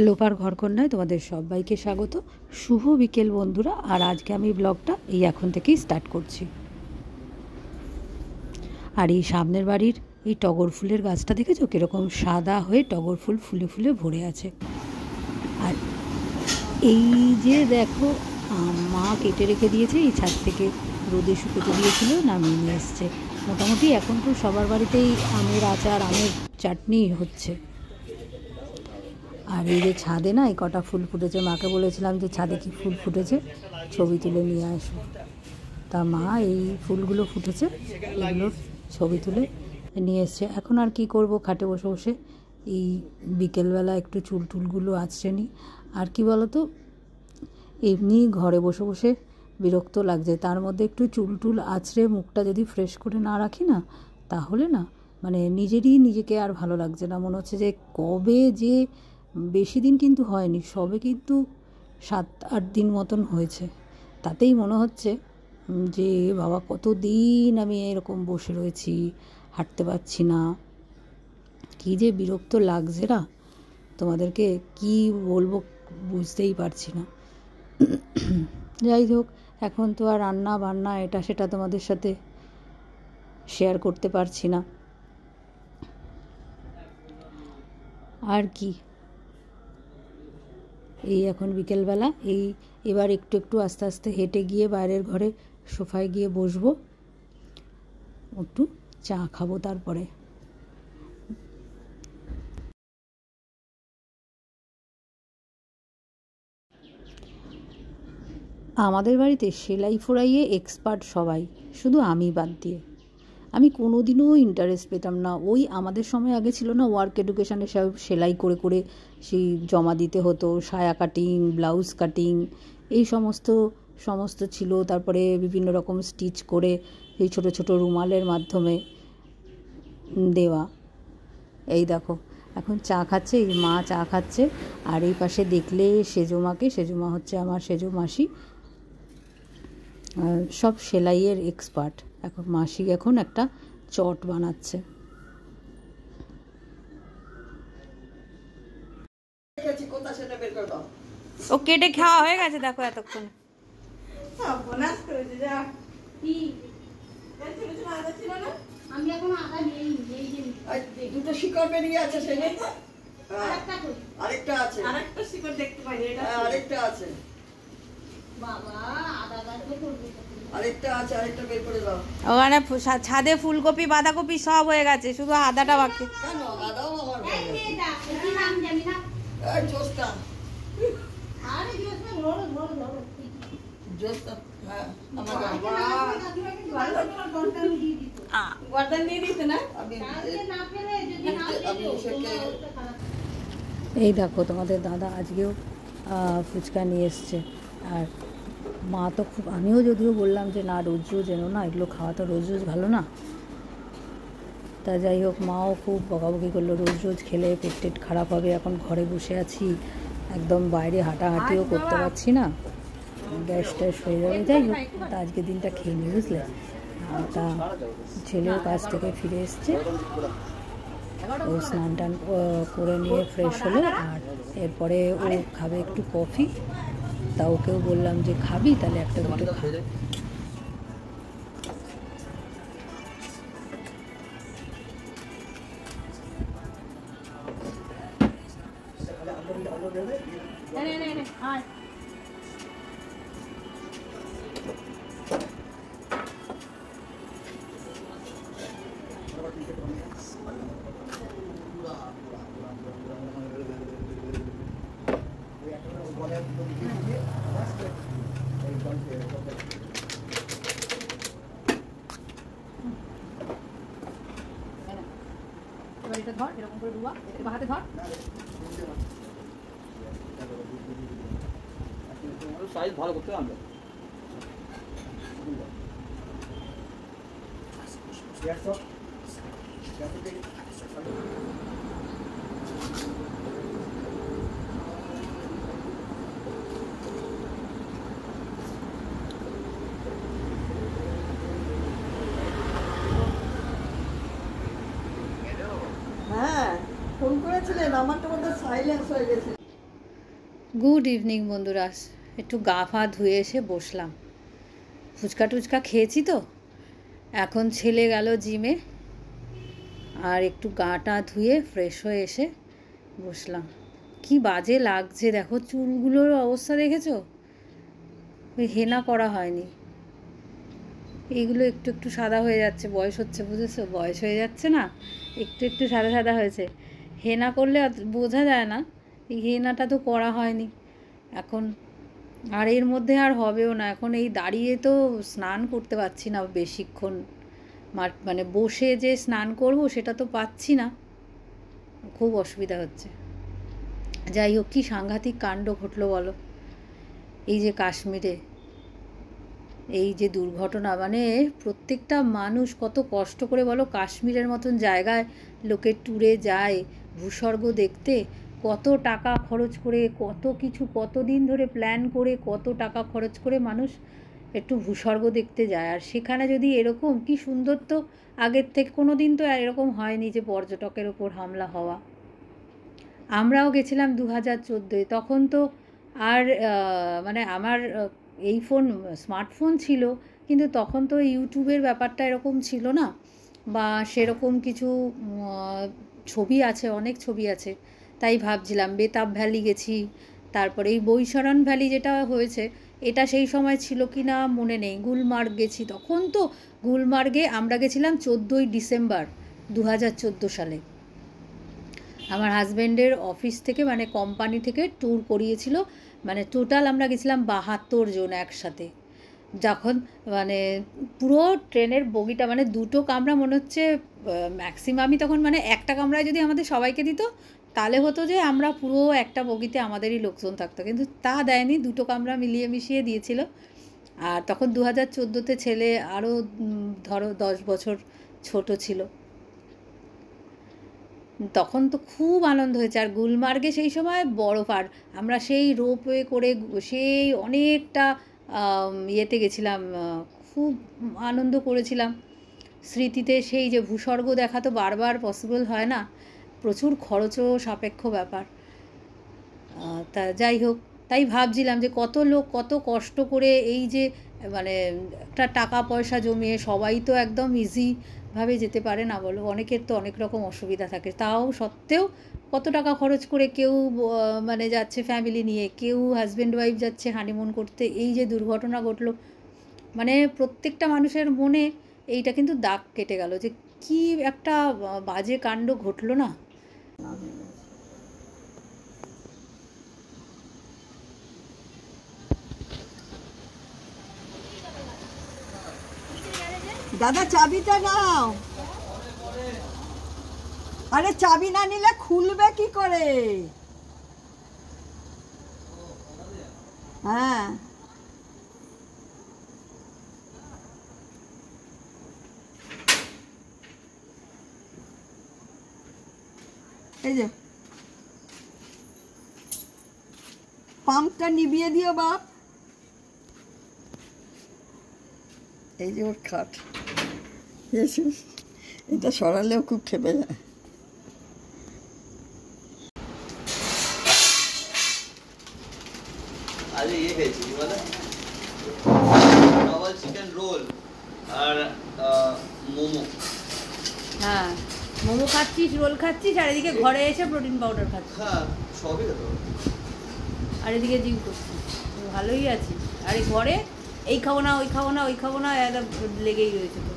লোপার ঘরকন্যায় তোমাদের সবাইকে স্বাগত। শুভ বিকেল বন্ধুরা। আর আজকে আমি ব্লগটা এখন থেকেই স্টার্ট করছি। আর এই সামনের বাড়ির এই টগর ফুলের গাছটা দেখেছো কীরকম সাদা হয়ে টগর ফুল ফুলে ফুলে ভরে আছে। আর এই যে দেখো মা কেটে রেখে দিয়েছে, এই ছাদ থেকে রোদে শুকোতে দিয়েছিল, নামিয়ে নিয়ে এসছে। মোটামুটি এখন তো সবার বাড়িতেই আমের আচার, আমের চাটনি হচ্ছে। আর এই যে ছাদে না এই কটা ফুল ফুটেছে, মাকে বলেছিলাম যে ছাদে কি ফুল ফুটেছে ছবি তুলে নিয়ে আসো। তা মা এই ফুলগুলো ফুটেছে এগুলোর ছবি তুলে নিয়ে এসছে। এখন আর কি করব, খাটে বসে বসে এই বিকেলবেলা একটু চুল টুলগুলো আঁচড়ে নিই। আর কি বলো তো, এমনি ঘরে বসে বসে বিরক্ত লাগছে, তার মধ্যে একটু চুল টুল আঁচড়ে মুখটা যদি ফ্রেশ করে না রাখি না, তাহলে না মানে নিজেকে আর ভালো লাগছে না। মনে হচ্ছে যে কবে যে, বেশি দিন কিন্তু হয়নি, সবে কিন্তু 7-8 দিন মতন হয়েছে, তাতেই মনে হচ্ছে যে বাবা কতদিন আমি এরকম বসে রয়েছি, হাঁটতে পারছি না, কী যে বিরক্ত লাগছে না, তোমাদেরকে কি বলবো বুঝতেই পারছি না। যাই হোক, এখন তো আর রান্না বান্না এটা সেটা তোমাদের সাথে শেয়ার করতে পারছি না। আর কি, এই এখন বিকেলবেলা এবার একটু একটু আস্তে আস্তে হেঁটে গিয়ে বাইরের ঘরে সোফায় গিয়ে বসবো, একটু চা খাবো। তারপরে আমাদের বাড়িতে সেলাই ফোড়াইয়ে এক্সপার্ট সবাই, শুধু আমি বাদ দিয়ে। আমি কোনো দিনও ইন্টারেস্ট পেতাম না। ওই আমাদের সময় আগে ছিল না ওয়ার্ক এডুকেশানে সব সেলাই করে করে সেই জমা দিতে হতো, সায়া কাটিং, ব্লাউজ কাটিং, এই সমস্ত ছিল। তারপরে বিভিন্ন রকম স্টিচ করে এই ছোট ছোট রুমালের মাধ্যমে দেওয়া। এই দেখো এখন চা খাচ্ছে, এই মা চা খাচ্ছে। আর এই পাশে দেখলে সেজমা হচ্ছে আমার সেজো মাসি, সব সেলাইয়ের এক্সপার্ট। এখন মাসি এখন একটা চট বানাচ্ছে। ও কেটে খাওয়া হয়ে গেছে দেখো এতক্ষণ। আমি এখন আদা নেই, দুটো শিকড় বেরিয়ে আছে, আরেকটা আছে, আরেকটা শিকড় দেখতে পাই, আরেকটা আছে, বাবা আদা গাছে করবে, আরেকটা আছে, আরেকটা বের করে দাও। ওখানে ছাদে ফুলকপি বাঁধাকপি সব হয়ে গেছে, শুধু আদাটা বাকি। কেন আদাও আমার হয়ে গেছে। কি নাম জানি না, এই জোস্তা, আরে জোস্তা বড় বড় বড় জোস্তা, হ্যাঁ আমার গর্দান দিয়ে দিতে না, আমি না ফেলে যদি না এই দেখো তোমাদের দাদা আজকেও ফুচকা নিয়ে এসছে। আর মা তো খুব, আমিও যদিও বললাম যে না রোজ রোজ এনো না, এগুলো খাওয়া তো রোজ রোজ ভালো না। তা যাই হোক, মাও খুব বকাবকি করলো, রোজ রোজ খেলে পেট টেট খারাপ হবে। এখন ঘরে বসে আছি, একদম বাইরে হাঁটাহাঁটিও করতে পারছি না, গ্যাস ট্যাস হয়ে যাবে। যাই হোক, তা আজকে দিনটা খেয়ে নি, বুঝলে। তা ছেলেও কাজ থেকে ফিরে এসছে, ও স্নান টান করে নিয়ে ফ্রেশ হলো। আর এরপরে ও খাবে একটু কফি। তা ওকেও বললাম যে খাবি, তাহলে একটা দুটো খা। এটা ধর, এরকম করে ডুবা, এটা হাতে ধর। সাইজ ভালো করতে হবে। হ্যাঁ ফোন করেছিলেন, আমার তো মধ্যে সাইলেন্স হয়ে গেছে। গুড ইভিনিং বন্ধুরা, একটু গা ফা ধুয়ে এসে বসলাম। ফুচকা টুচকা খেয়েছি তো, এখন ছেলে গেল জিমে, আর একটু গাটা ধুয়ে ফ্রেশ হয়ে এসে বসলাম। কি বাজে লাগছে দেখো, চুলগুলোর অবস্থা দেখেছো? ওই হেনা করা হয়নি, এইগুলো একটু একটু সাদা হয়ে যাচ্ছে, বয়স হচ্ছে বুঝেছো, বয়স হয়ে যাচ্ছে না, একটু একটু সাদা সাদা হয়েছে। হেনা করলে বোঝা যায় না, এই হেনাটা তো করা হয়নি এখন, আর এর মধ্যে আর হবেও না। এখন এই দাঁড়িয়ে তো স্নান করতে পারছি না বেশিক্ষণ, মানে বসে যে স্নান করব সেটা তো পাচ্ছি না, খুব অসুবিধা হচ্ছে। যাই হোক, কী সাংঘাতিক কাণ্ড ঘটলো বলো এই যে কাশ্মীরে, এই যে দুর্ঘটনা, মানে প্রত্যেকটা মানুষ কত কষ্ট করে বলো, কাশ্মীরের মতন জায়গায় লোকে ট্যুরে যায় ভূস্বর্গ দেখতে, কত টাকা খরচ করে, কত কিছু, কত দিন ধরে প্ল্যান করে, কত টাকা খরচ করে মানুষ একটু ভূস্বর্গ দেখতে যায়। আর সেখানে যদি এরকম, কি সুন্দর, তো আগের থেকে কোনো দিন তো এরকম হয়নি যে পর্যটকের ওপর হামলা হওয়া। আমরাও গেছিলাম 2014-এ, তখন তো আর মানে আমার এই ফোন, স্মার্টফোন ছিল, কিন্তু তখন তো ইউটিউবের ব্যাপারটা এরকম ছিল না, বা সেরকম কিছু ছবি আছে, অনেক ছবি আছে। তাই ভাবছিলাম বেতাব ভ্যালি গেছি, তারপরে এই বৈশরণ ভ্যালি যেটা হয়েছে এটা সেই সময় ছিল কি না মনে নেই। গুলমার্গ গেছি, তখন তো গুলমার্গে আমরা গেছিলাম 14ই ডিসেম্বর 2014 সালে। আমার হাজব্যান্ডের অফিস থেকে, মানে কোম্পানি থেকে ট্যুর করিয়েছিল, মানে টোটাল আমরা গেছিলাম 72 জন একসাথে। যখন মানে পুরো ট্রেনের বগিটা, মানে দুটো কামরা মনে হচ্ছে ম্যাক্সিমামই তখন, মানে একটা কামরায় যদি আমাদের সবাইকে দিত তাহলে হতো যে আমরা পুরো একটা বগিতে আমাদেরই লোকজন থাকতো, কিন্তু তা দেয়নি, দুটো কামরা মিলিয়ে মিশিয়ে দিয়েছিল। আর তখন 2014-তে ছেলে আরও ধরো 10 বছর ছোট ছিল, তখন তো খুব আনন্দ হয়েছে। আর গুলমার্গে সেই সময় বরফ, আর আমরা সেই রোপওয়ে করে সেই অনেকটা ইয়েতে গেছিলাম, খুব আনন্দ করেছিলাম। স্মৃতিতে সেই যে ভূস্বর্গ দেখা তো বারবার পসিবল হয় না, প্রচুর খরচও সাপেক্ষ ব্যাপার। তা যাই হোক, তাই ভাবছিলাম যে কত লোক কত কষ্ট করে এই যে মানে একটা টাকা পয়সা জমিয়ে, সবাই তো একদম ইজিভাবে যেতে পারে না বলো, অনেকের তো অনেক রকম অসুবিধা থাকে, তাও সত্ত্বেও কত টাকা খরচ করে কেউ মানে যাচ্ছে ফ্যামিলি নিয়ে, কেউ হাজব্যান্ড ওয়াইফ যাচ্ছে হানিমুন করতে। এই যে দুর্ঘটনা ঘটলো, মানে প্রত্যেকটা মানুষের মনে এইটা কিন্তু দাগ কেটে গেল যে কি একটা বাজে কাণ্ড ঘটলো না। দাদা চাবিটা নাও। আরে চাবি না নিলে খুলবে কি করে? হ্যাঁ, এই যে পাম্পটা নিভিয়ে দিও বাপ। এই যে ওর খাট, এটা সরালেও খুব খেপে যায়। আজ ইয়ে খেয়েছি কি বলে, ডবল চিকেন রোল আর মোমো। হ্যাঁ, মোমো খাচ্ছিস, রোল খাচ্ছিস, আর এদিকে ঘরে এসে প্রোটিন পাউডার খাচ্ছিস। হ্যাঁ, সবই তো। আর এদিকে জিম করছিস, ভালোই আছিস। আর এই ঘরে এই খাবো না, ওই খাবো না, ওই খাবো না, একদম লেগেই রয়েছে তো।